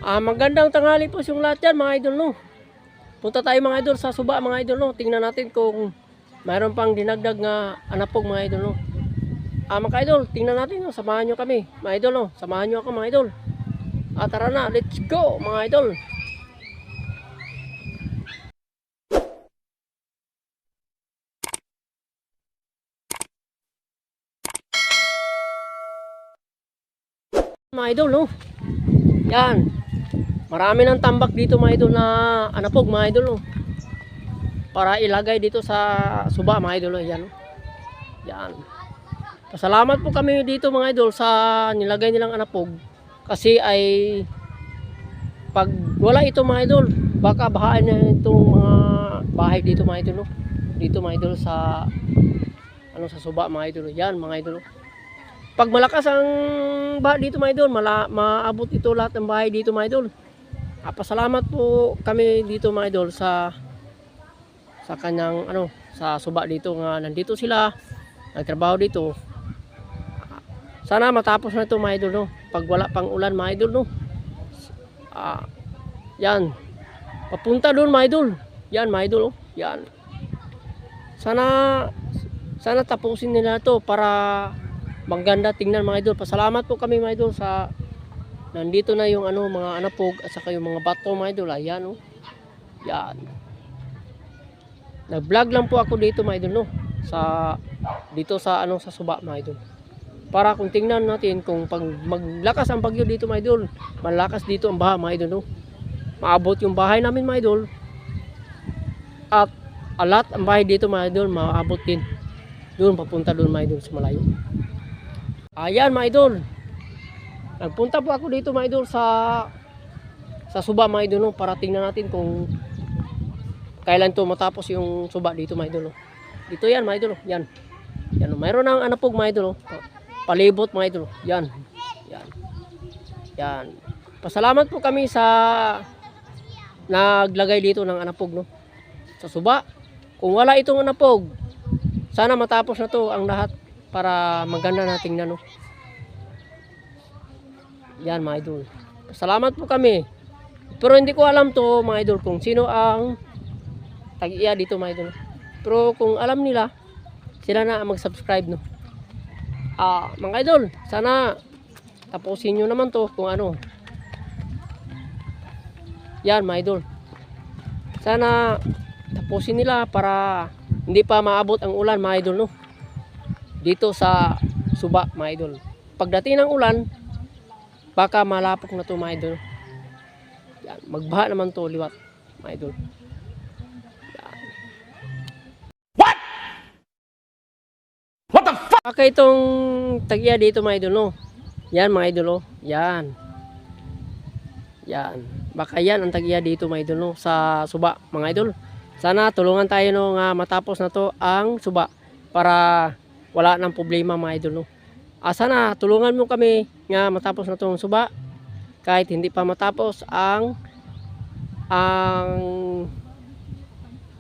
Magandang tanghali po yung lahat yan mga idol, no. Punta tayo mga idol sa Suba mga idol, no. Tingnan natin kung mayroon pang dinagdag nga anapog mga idol, no. Mga idol, tingnan natin, no. Samahan nyo kami mga idol, no. Samahan nyo ako mga idol. Tara na, let's go mga idol. Mga idol, no. Yan. Marami ng tambak dito mga idol na anapog mga idol, no. Para ilagay dito sa Suba mga idol, no. Yan, no. Yan. Pasalamat po kami dito mga idol sa nilagay nilang anapog. Kasi ay pag wala ito mga idol, baka bahaan na itong mga bahay dito mga idol, no. Dito mga idol sa sa Suba mga idol. Yan mga idol, no. Pag malakas ang baha dito mga idol, maabot ito lahat ng bahay dito mga idol. Pasalamat po kami dito mga idol sa kanyang sa Suba dito nga nandito sila, nagtrabaho dito. Sana matapos na ito mga idol, no. Pag wala pang ulan mga idol, no. Yan. Papunta doon mga idol. Yan mga idol, oh. Yan. Sana tapusin nila ito para maganda tingnan mga idol. Pasalamat po kami mga idol sa nandito na yung mga anapog at saka yung mga bato mga idol. Ayan, oh. Yan. Nag-vlog lang po ako dito mga idol, no. Dito sa sa Suba mga idol. Para kung tingnan natin kung pag maglakas ang bagyo dito mga idol, malakas dito ang baha mga idol, no. Maabot yung bahay namin mga idol. At alat ang bahay dito mga idol, maabot din. Doon papunta doon mga idol sa malayo. Ayan mga idol. Nagpunta po ako dito mga idol sa Suba mga idol, no, para tingnan natin kung kailan to matapos yung Suba dito mga idol, no. Dito yan mga idol, yan. Yan, mayroon ng anapog mga idol, no. Palibot mga idol. Yan. Yan. Yan. Pasalamat po kami sa naglagay dito ng anapog, no, sa Suba. Kung wala itong anapog, sana matapos na to ang lahat para maganda na tingnan, no. Yan mga idol. Salamat po kami. Pero hindi ko alam to mga idol kung sino ang tag-iya dito mga idol. Pero kung alam nila, sila na mag-subscribe, no. Mga idol, sana tapusin nyo naman to kung ano. Yan mga idol. Sana tapusin nila para hindi pa maabot ang ulan mga idol, no. Dito sa Suba mga idol. Pagdating ng ulan, baka malapok na to mga idol. Yan, magbaha naman to liwat mga idol. Yan. What the fuck? Baka itong tagya dito mga idol, no. Yan mga idol, oh. Yan. Yan. Baka yan ang tagya dito mga idol, no, sa Suba mga idol. Sana tulungan tayo, no, nga matapos na to ang Suba para wala nang problema mga idol, no. Sana tulungan mo kami nga matapos na tong Suba kahit hindi pa matapos ang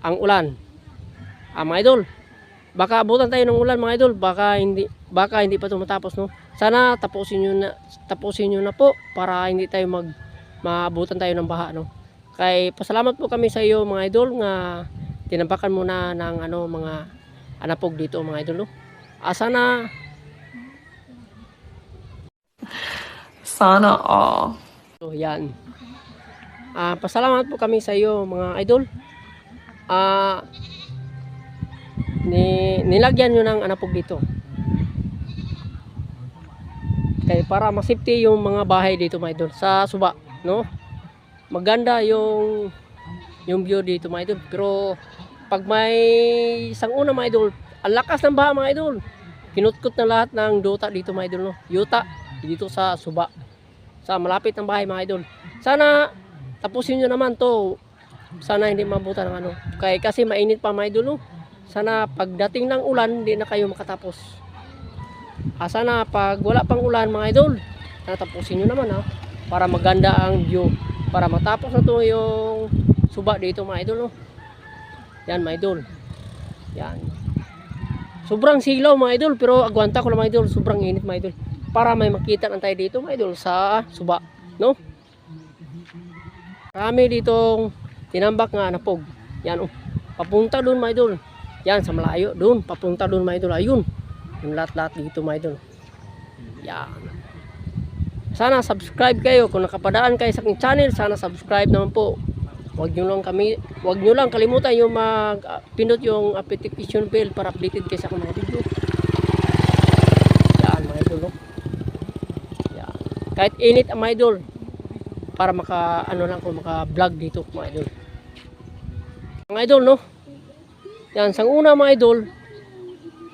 ulan. Mga idol, baka abutan tayo ng ulan mga idol, baka hindi pa ito matapos, no. Sana tapusin nyo na po para hindi tayo maabutan tayo ng baha, no. Kay pasalamat po kami sa iyo mga idol nga tinampakan mo na ng mga anapog dito mga idol, no. Sana all. So yan. Pasalamat po kami sa iyo mga idol. Nilagyan nyo ng anapog dito. Kaya para masafety yung mga bahay dito mga idol sa Suba, no. Maganda yung view dito mga idol. Pero pag may isang una mga idol, ang lakas ng baha mga idol. Kinutkot na lahat ng duta dito mga idol, no. Yuta dito sa Suba. Sa malapit ng bahay mga idol. Sana tapusin nyo naman to. Sana hindi mabutan ng kasi mainit pa mga idol, no. Sana pagdating ng ulan hindi na kayo makatapos. Sana pag wala pang ulan mga idol, sana tapusin nyo naman, para maganda ang view. Para matapos na to yung Suba dito mga idol, no. Yan mga idol. Yan. Sobrang silaw mga idol, pero agwanta ko lang mga idol. Sobrang init mga idol. Para may makita lang tayo dito mga idol sa Suba, no. Marami ditong tinambak nga napog. Yan oh. Papunta doon mga idol. Yan sa malayo doon. Papunta doon mga idol. Ayun. Yung lahat-lahat dito mga idol. Yan. Sana subscribe kayo. Kung nakapadaan kayo sa aking channel, sana subscribe naman po. Huwag nyo lang kalimutan yung pindot yung notification bell para updated kayo sa aking mga video. Yan mga idol. No? Yan. Kahit init ang mga idol. Para maka vlog dito mga idol. Mga idol no. Yan sang una mga idol.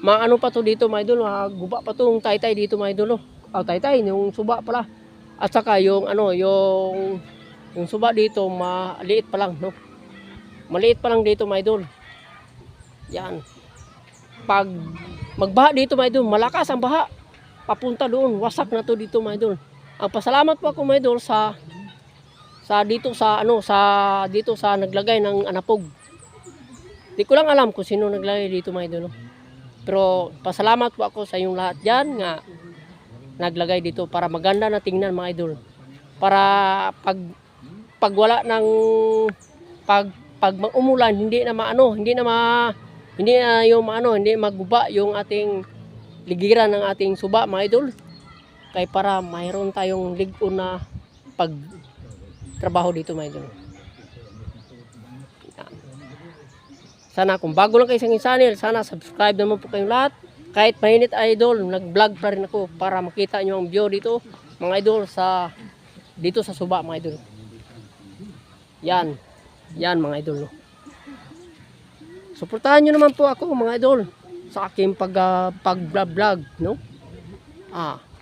Maano pa to dito mga idol, guba pa tong taytay dito mga idol no. Taytay yung suba pala. At saka yung yung suba dito maliit pa lang no. Maliit pa lang dito mga idol. Yan. Pag magbaha dito mga idol, malakas ang baha. Papunta doon, wasak na to dito mga idol. Ang pasalamat po ako mga idol dito sa naglagay ng anapog. Di ko lang alam kung sino naglagay dito mga idol. No? Pero pasalamat po ako sa inyong lahat diyan nga naglagay dito para maganda na tingnan mga idol. Para pag wala ng pag umulan hindi na maguba yung ating ligiran ng ating suba mga idol. Kaya para mayroon tayong ligon na pag trabaho dito mga idol. Sana kung bago lang kayo sa aking channel, sana subscribe naman po kayong lahat. Kahit mainit idol, nag-vlog pa rin ako para makita nyo ang view dito mga idol dito sa suba mga idol. Yan. Yan mga idol. No? Suportahan nyo naman po ako mga idol sa aking pag-vlog. No?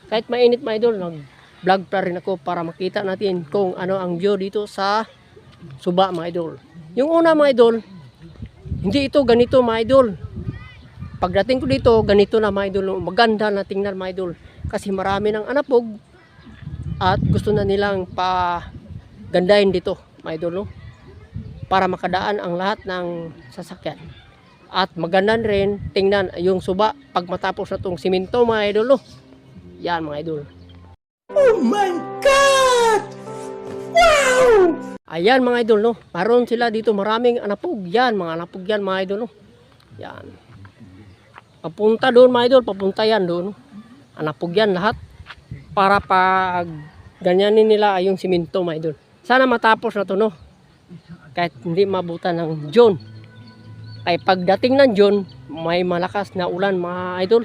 Kahit mainit mga idol, nag-vlog pa rin ako para makita natin kung ano ang view dito sa suba mga idol. Yung una mga idol, hindi ito ganito mga idol. Pagdating ko dito, ganito na mga idol. Maganda na tingnan mga idol. Kasi marami ng anapog at gusto na nilang pagandahin dito mga idol. No? Para makadaan ang lahat ng sasakyan. At maganda rin tingnan yung suba pag matapos na itong simento mga idol. No? Yan mga idol. Oh my God! Wow! Ayan mga idol, no. Maroon sila dito maraming anapog. Yan, mga anapog yan mga idol, no. Yan. Papunta doon mga idol, papunta yan doon. No? Anapog yan lahat. Para pag ganyanin nila yung simento mga idol. Sana matapos na to no. Kahit hindi mabutan ng June. Ay pagdating ng June, may malakas na ulan mga idol.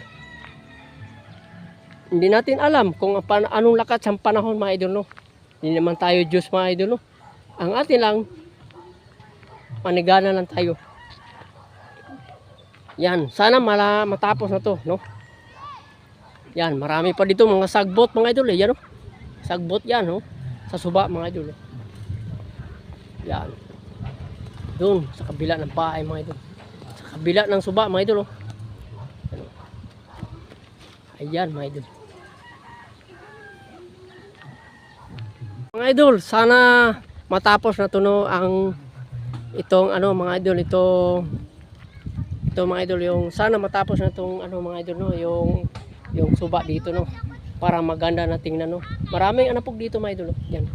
Hindi natin alam kung anong lakas ang panahon mga idol no. Hindi naman tayo Diyos mga idol no. Ang atin lang, manigana lang tayo. Yan, sana matapos na to, no? Yan, marami pa dito mga sagbot mga idol, yan no? Sagbot yan, no? Sa suba mga idol. Yan. Doon, sa kabila ng bahay mga idol. Sa kabila ng suba mga idol, no? Ayan mga idol. Mga idol, sana matapos na to no itong mga idol ito mga idol yung sana matapos na tong mga idol no yung suba dito no para maganda na tingnan no. Maraming anapog dito mga idol no. Yan.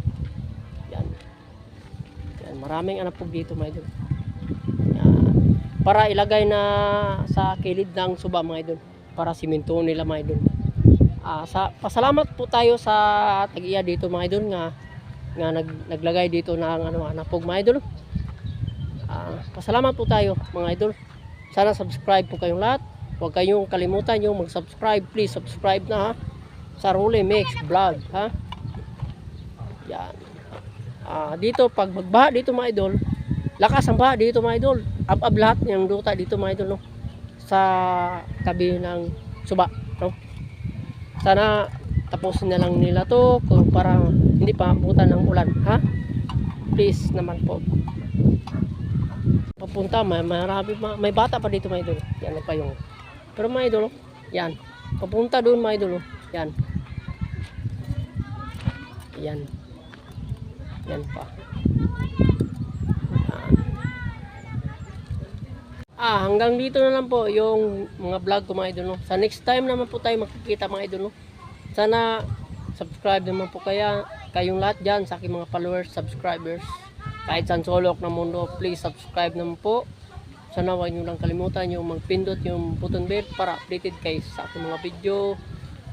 Yan, maraming anapog dito mga idol. Yan. Para ilagay na sa kilid ng suba mga idol para simento nila mga idol. Pasalamat po tayo sa tag-iya dito mga idol nga naglagay dito ng anapog mga idol. Pasalamat po tayo mga idol. Sana subscribe po kayong lahat. Huwag kayong kalimutan yung mag-subscribe. Please subscribe na ha. Sa Rule Mix Vlog ha. Yan. Dito pag magbaha dito mga idol, lakas ang baha dito mga idol. Ab lahat ng duta dito mga idol no. Sa tabi ng suba no. Sana tapusin na lang nila to kung para hindi pa abutan ng ulan ha. Please naman po. Papunta may bata pa dito mga idol. Yan pa yung. Pero mga idol, yan. Papunta doon mga idol. Yan. Yan. Yan pa. Hanggang dito na lang po yung mga vlog ko mga idol no. Sa next time naman po tayo makikita mga idol no. Sana subscribe naman po kayong lahat dyan, sa aking mga followers, subscribers, kahit saan sulok ng mundo, please subscribe naman po. Sana huwag nyo lang kalimutan yung magpindot yung button bell para updated kayo sa aking mga video.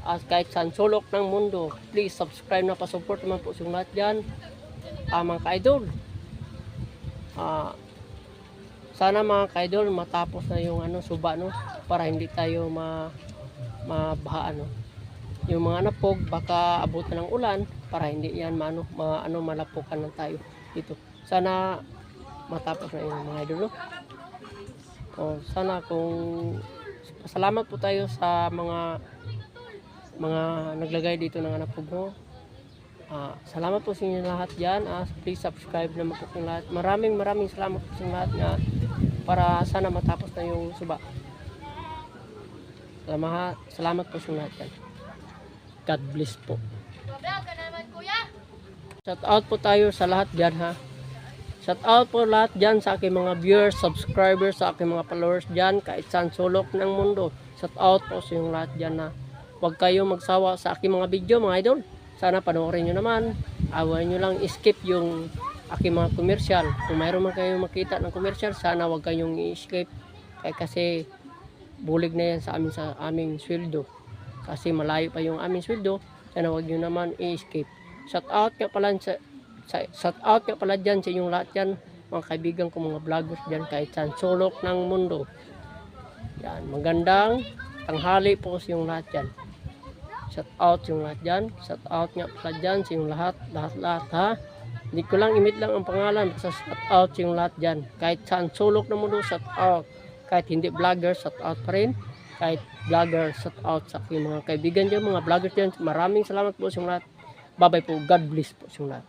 At kahit saan sulok ng mundo, please subscribe na, pa-support naman po yung lahat dyan. Mga ka-idol, sana mga ka-idol matapos na yung suba, no, para hindi tayo mabaha, no. Yung mga napog baka abutan ng ulan para hindi yan malapukan lang tayo dito. Sana matapos na yung mga idol, no. Sana kung salamat po tayo sa mga naglagay dito ng napog, no. Salamat po sa inyo lahat dyan. Please subscribe naman po yung lahat. Maraming salamat po sa inyo lahat nga para sana matapos na yung suba. Salamat po sa inyo lahat dyan. God bless po. Shout out po tayo sa lahat dyan, ha. Shout out po lahat dyan sa aking mga viewers, subscribers, sa aking mga followers dyan kahit saan sulok ng mundo. Shout out po sa inyo lahat dyan, na huwag kayong magsawa sa aking mga video, mga idol. Sana panoorin nyo naman. Huwag nyo lang skip yung aking mga commercial. Kung mayroon man kayong makita ng commercial, sana huwag kayong i-skip. Kasi bulig na yan sa aming sweldo. Kasi malayo pa yung aming sweldo. Sana huwag nyo naman i-skip. Shout out nga pala dyan sa inyong lahat dyan, mga kaibigan ko, mga vloggers dyan kahit saan sulok ng mundo. Yan, magandang tanghali po sa inyong lahat dyan. Shout out yung lahat dyan. Shout out nga pala dyan sa yung lahat, ha. Hindi ko lang imit lang ang pangalan. Basta shout out yung lahat dyan. Kahit saan sulok na mundo, shout out. Kahit hindi vlogger, shout out pa rin. Kahit vlogger, shout out sa aking mga kaibigan dyan, mga vloggers dyan. Maraming salamat po sa yung lahat. Bye bye po. God bless po sa yung lahat.